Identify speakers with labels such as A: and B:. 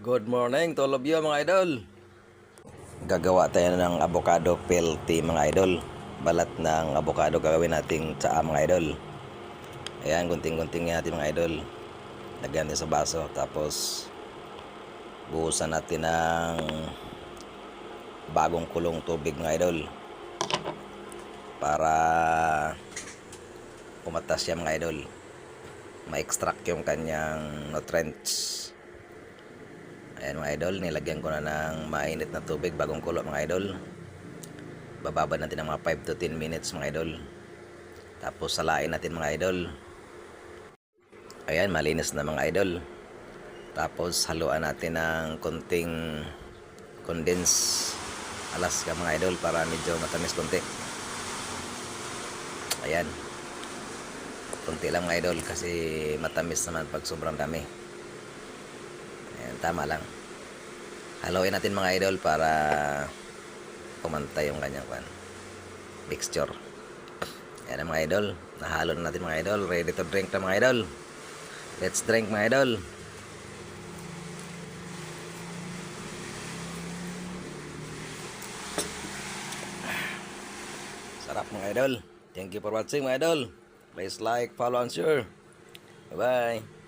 A: Good morning to all of you mga idol. Gagawa tayo ng avocado pelty mga idol. Balat ng avocado gagawin nating tsaa mga idol. Ayan, gunting-gunting natin mga idol. Lagyan natin sa baso. Tapos buhusan natin ng bagong kulong tubig mga idol. Para pumatas siya mga idol. Ma-extract yung kanyang nutrients. Ayan mga idol, nilagyan ko na ng mainit na tubig, bagong kulo mga idol. Bababad natin ng mga 5 to 10 minutes mga idol. Tapos salain natin mga idol. Ayan, malinis na mga idol. Tapos haluan natin ng konting condensed Alaska mga idol para medyo matamis konti. Ayan. Konti lang mga idol kasi matamis naman pag sobrang dami. Ayan, tama lang. Haluin natin mga idol para pumantay yung kanyang mixture. Ayan mga idol. Nahalo na natin mga idol. Ready to drink na mga idol. Let's drink mga idol. Sarap mga idol. Thank you for watching mga idol. Please like, follow, and share. Bye bye.